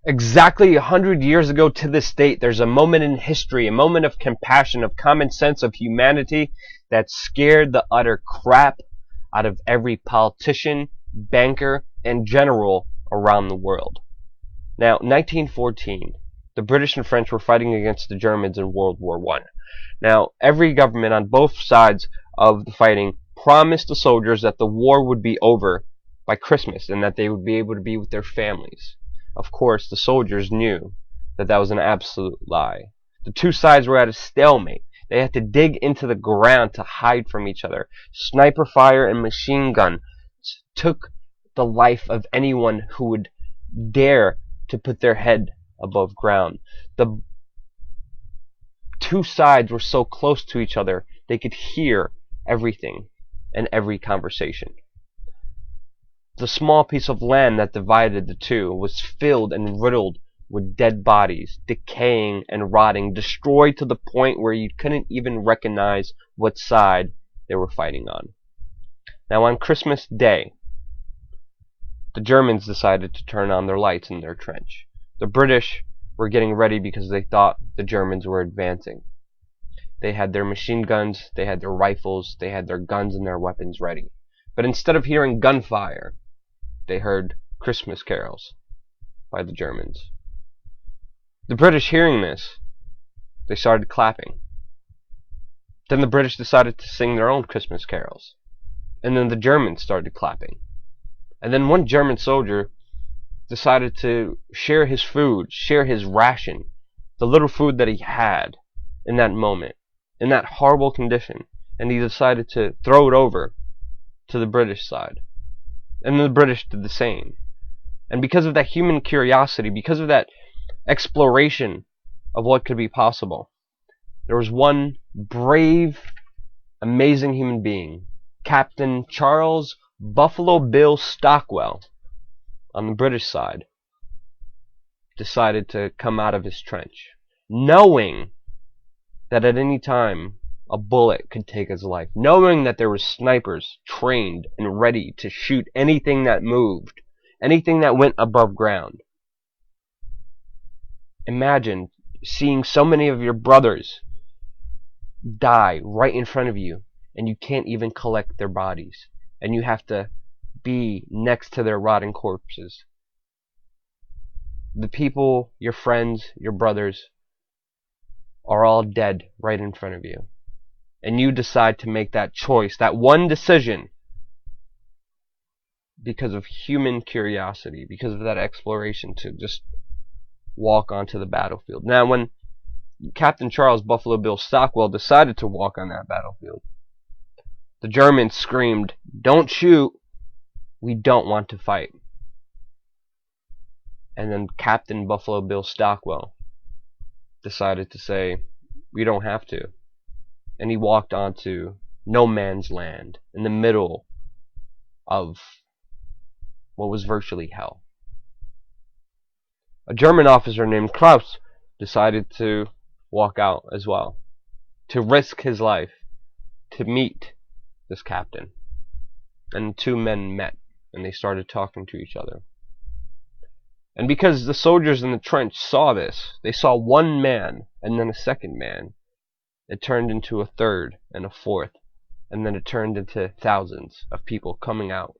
Exactly 100 years ago to this date, there's a moment in history, a moment of compassion, of common sense, of humanity that scared the utter crap out of every politician, banker, and general around the world. Now, 1914, the British and French were fighting against the Germans in World War I. Now, every government on both sides of the fighting promised the soldiers that the war would be over by Christmas and that they would be able to be with their families. Of course, the soldiers knew that that was an absolute lie. The two sides were at a stalemate. They had to dig into the ground to hide from each other. Sniper fire and machine gun took the life of anyone who would dare to put their head above ground. The two sides were so close to each other, they could hear everything and every conversation. The small piece of land that divided the two was filled and riddled with dead bodies, decaying and rotting, destroyed to the point where you couldn't even recognize what side they were fighting on. Now, on Christmas Day, the Germans decided to turn on their lights in their trench. The British were getting ready because they thought the Germans were advancing. They had their machine guns, they had their rifles, they had their guns and their weapons ready. But instead of hearing gunfire, they heard Christmas carols by the Germans. The British, hearing this, they started clapping. Then the British decided to sing their own Christmas carols. And then the Germans started clapping. And then one German soldier decided to share his food, share his ration, the little food that he had in that moment, in that horrible condition, and he decided to throw it over to the British side. And the British did the same. And because of that human curiosity, because of that exploration of what could be possible, there was one brave, amazing human being, Captain Charles Buffalo Bill Stockwell, on the British side, decided to come out of his trench, knowing that at any time a bullet could take his life, knowing that there were snipers trained and ready to shoot anything that moved, anything that went above ground. Imagine seeing so many of your brothers die right in front of you, and you can't even collect their bodies, and you have to be next to their rotting corpses. The people, your friends, your brothers, are all dead right in front of you. And you decide to make that choice, that one decision, because of human curiosity, because of that exploration, to just walk onto the battlefield. Now, when Captain Charles Buffalo Bill Stockwell decided to walk on that battlefield, the Germans screamed, "Don't shoot! We don't want to fight." And then Captain Buffalo Bill Stockwell decided to say, "We don't have to." And he walked onto no man's land in the middle of what was virtually hell. A German officer named Kerst decided to walk out as well, to risk his life, to meet this captain. And the two men met, and they started talking to each other. And because the soldiers in the trench saw this, they saw one man and then a second man, it turned into a third and a fourth, and then it turned into thousands of people coming out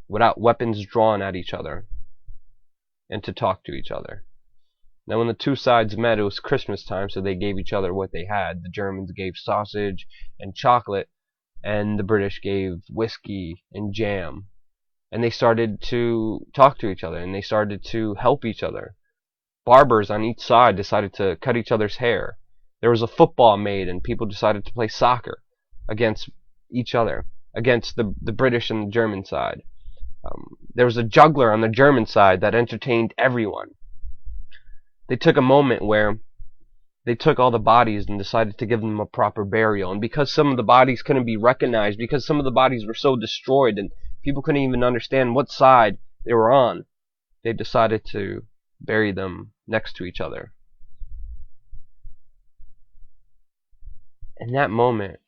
without weapons drawn at each other and to talk to each other. Now, when the two sides met, it was Christmas time, so they gave each other what they had. The Germans gave sausage and chocolate, and the British gave whiskey and jam. And they started to talk to each other, and they started to help each other. Barbers on each side decided to cut each other's hair. There was a football made, and people decided to play soccer against each other, against the British and the German side. There was a juggler on the German side that entertained everyone. They took a moment where they took all the bodies and decided to give them a proper burial. And because some of the bodies couldn't be recognized, because some of the bodies were so destroyed and people couldn't even understand what side they were on, they decided to bury them next to each other. In that moment,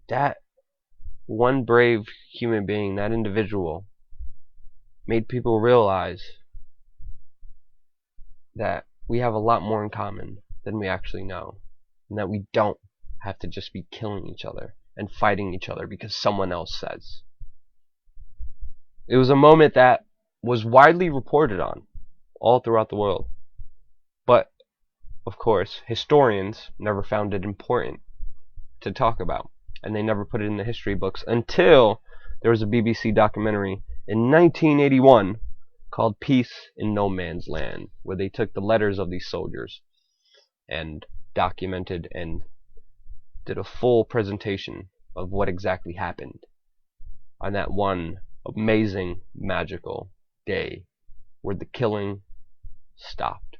that one brave human being, that individual, made people realize that we have a lot more in common than we actually know, and that we don't have to just be killing each other and fighting each other because someone else says. It was a moment that was widely reported on all throughout the world, but of course historians never found it important to talk about, and they never put it in the history books until there was a BBC documentary in 1981 called Peace in No Man's Land, where they took the letters of these soldiers and documented and did a full presentation of what exactly happened on that one amazing, magical day where the killing stopped.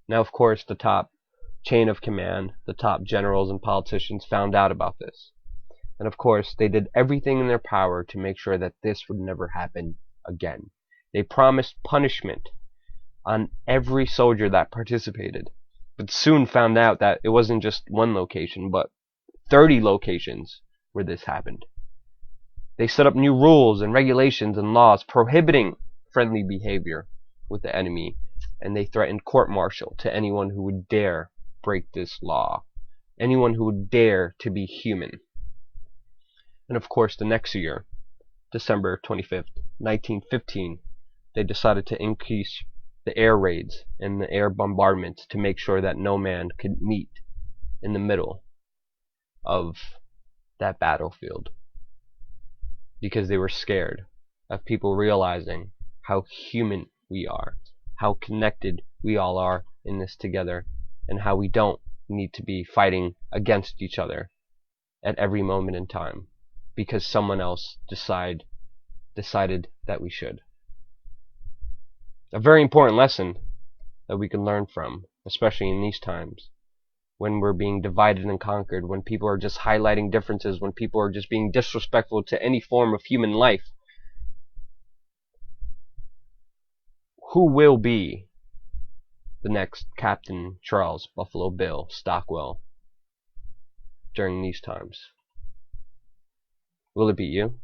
Now, of course, the top chain of command, the top generals and politicians found out about this. And of course, they did everything in their power to make sure that this would never happen again. They promised punishment on every soldier that participated, but soon found out that it wasn't just one location, but 30 locations where this happened. They set up new rules and regulations and laws prohibiting friendly behavior with the enemy, and they threatened court-martial to anyone who would dare break this law, anyone who would dare to be human. And of course, the next year, December 25th, 1915, they decided to increase the air raids and the air bombardments to make sure that no man could meet in the middle of that battlefield, because they were scared of people realizing how human we are, how connected we all are in this together, and how we don't need to be fighting against each other at every moment in time because someone else decided that we should. A very important lesson that we can learn from, especially in these times when we're being divided and conquered, when people are just highlighting differences, when people are just being disrespectful to any form of human life. Who will be the next Captain Charles Buffalo Bill Stockwell during these times? Will it be you?